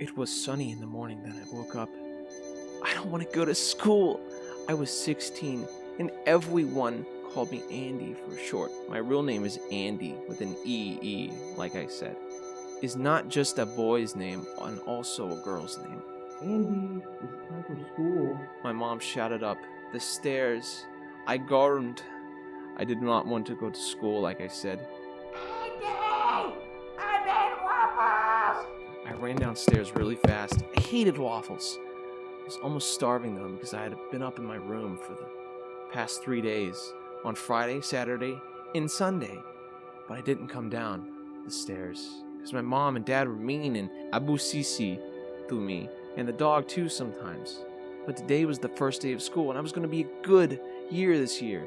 It was sunny in the morning that I woke up. I don't want to go to school. I was 16, and everyone called me Andy for short. My real name is Andy, with an E, like I said. Is not just a boy's name, and also a girl's name. Andy, it's time for school. My mom shouted up the stairs. I groaned. I did not want to go to school, like I said. Andy! I need waffles! I ran downstairs really fast. I hated waffles. I was almost starving them because I had been up in my room for the past 3 days. On Friday, Saturday, and Sunday. But I didn't come down the stairs because my mom and dad were mean and Abu Sisi to me, and the dog too sometimes. But today was the first day of school, and I was going to be a good year this year.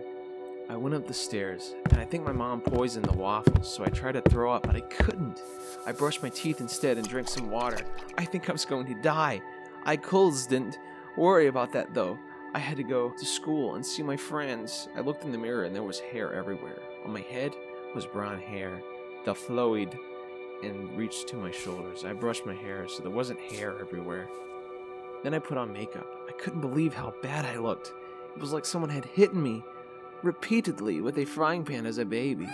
I went up the stairs, and I think my mom poisoned the waffles, so I tried to throw up, but I couldn't. I brushed my teeth instead and drank some water. I think I was going to die. I didn't worry about that though. I had to go to school and see my friends. I looked in the mirror and there was hair everywhere. On my head was brown hair, that flowed and reached to my shoulders. I brushed my hair so there wasn't hair everywhere. Then I put on makeup. I couldn't believe how bad I looked. It was like someone had hit me repeatedly with a frying pan as a baby.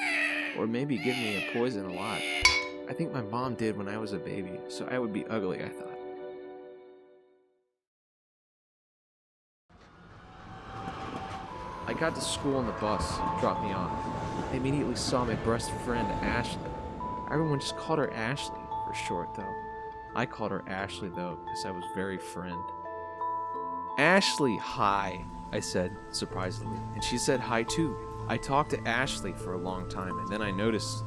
Or maybe give me a poison a lot. I think my mom did when I was a baby, so I would be ugly, I thought. I got to school and the bus dropped me off. I immediately saw my best friend, Ashley. Everyone just called her Ashley for short, though. I called her Ashley, though, because I was very friend. Ashley, hi, I said, surprisingly, and she said hi, too. I talked to Ashley for a long time, and then I noticed,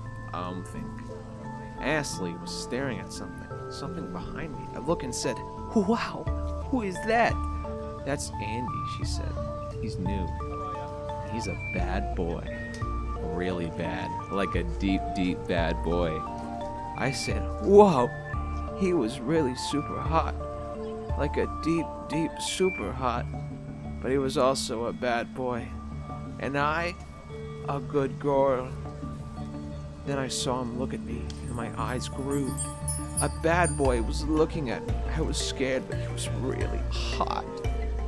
Ashley was staring at something behind me. I looked and said, wow, who is that? That's Andy, she said. He's new. He's a bad boy. Really bad. Like a deep, deep bad boy. I said, whoa, he was really super hot. Like a deep, deep super hot. But he was also a bad boy. And I, a good girl. Then I saw him look at me, and my eyes grew. A bad boy was looking at me. I was scared, but he was really hot.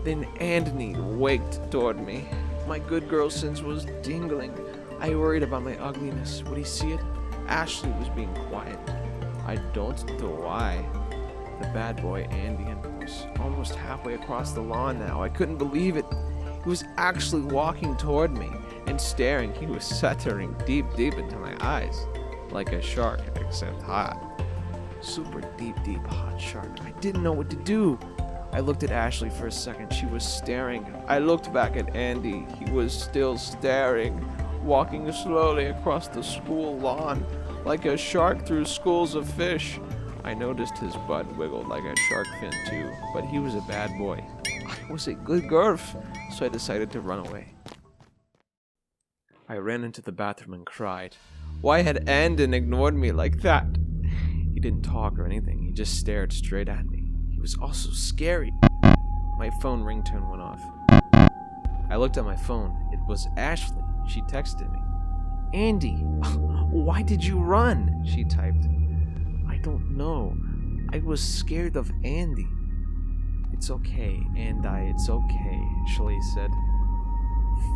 Then Anthony waked toward me. My good girl sense was tingling. I worried about my ugliness. Would he see it? Ashley was being quiet. I don't know why. The bad boy, Andy, was almost halfway across the lawn now. I couldn't believe it. He was actually walking toward me and staring. He was staring deep, deep into my eyes. Like a shark, except hot. Super deep, deep hot shark. I didn't know what to do. I looked at Ashley for a second. She was staring. I looked back at Andy. He was still staring, walking slowly across the school lawn, like a shark through schools of fish. I noticed his butt wiggled like a shark fin too, but he was a bad boy. I was a good girl, so I decided to run away. I ran into the bathroom and cried. Why had Andon ignored me like that? He didn't talk or anything. He just stared straight at me. He was also scary. My phone ringtone went off. I looked at my phone. It was Ashley. She texted me. Andy, why did you run? She typed. I don't know. I was scared of Andy. It's okay, Andy, it's okay, Ashley said.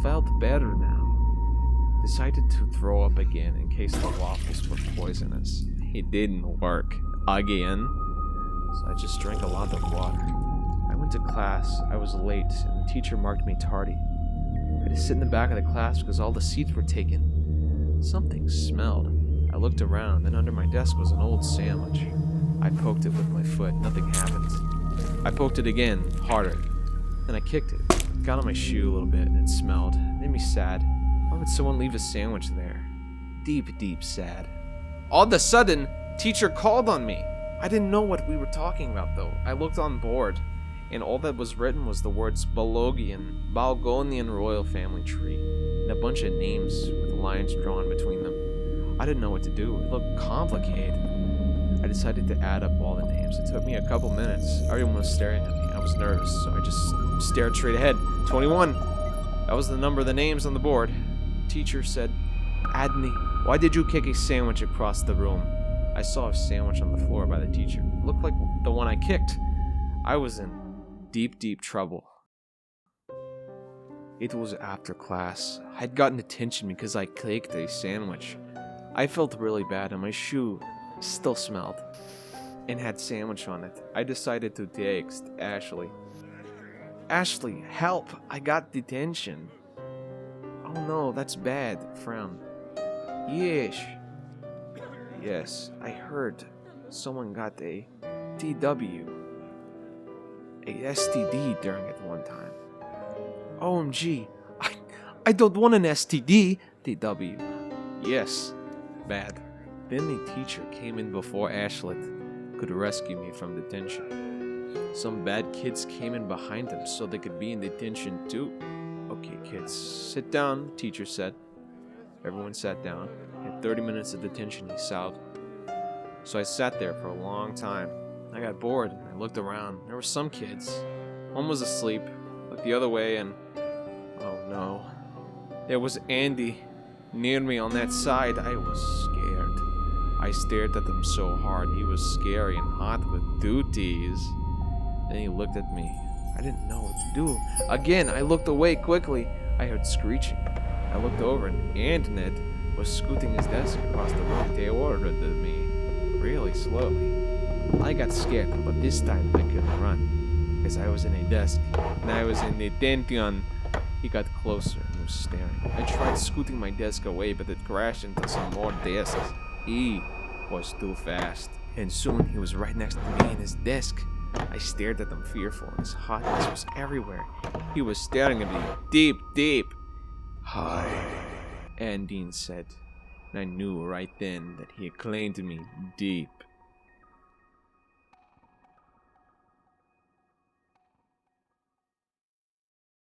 Felt better now. Decided to throw up again in case the waffles were poisonous. It didn't work. Again. So I just drank a lot of water. I went to class. I was late, and the teacher marked me tardy. I had to sit in the back of the class because all the seats were taken. Something smelled. I looked around, and under my desk was an old sandwich. I poked it with my foot. Nothing happened. I poked it again, harder. Then I kicked it. Got on my shoe a little bit, and it smelled. It made me sad. Why would someone leave a sandwich there? Deep, deep sad. All of a sudden, teacher called on me. I didn't know what we were talking about, though. I looked on board, and all that was written was the words Balgonian royal family tree, and a bunch of names with lines drawn between them. I didn't know what to do. It looked complicated. I decided to add up all the names. It took me a couple minutes. Everyone was staring at me. I was nervous, so I just stared straight ahead. 21. That was the number of the names on the board. The teacher said, Adney, why did you kick a sandwich across the room? I saw a sandwich on the floor by the teacher. It looked like the one I kicked. I was in deep trouble. It was after class. I'd gotten detention because I kicked a sandwich. I felt really bad and my shoe still smelled and had sandwich on it. I decided to text Ashley. Ashley, help! I got detention. Oh no, that's bad. Frown. Yes. Yes, I heard someone got a TW. A STD during it one time. OMG, I don't want an STD, TW. Yes, bad. Then the teacher came in before Ashlet could rescue me from detention. Some bad kids came in behind him so they could be in detention too. Okay, kids, sit down, teacher said. Everyone sat down. I had 30 minutes of detention, he sobbed. So I sat there for a long time. I got bored and I looked around. There were some kids. One was asleep, looked the other way, and oh no. There was Andy near me on that side. I was scared. I stared at him so hard. He was scary and hot with duties. Then he looked at me. I didn't know what to do. Again, I looked away quickly. I heard screeching. I looked over and Ned was scooting his desk across the room. They ordered me really slowly. I got scared, but this time I couldn't run because I was in a desk and I was in detention. He got closer and was staring. I tried scooting my desk away, but it crashed into some more desks. He was too fast, and soon he was right next to me in his desk. I stared at him fearful. His hotness was everywhere. He was staring at me deep. Hi, Andine said, and I knew right then that he had claimed me deep.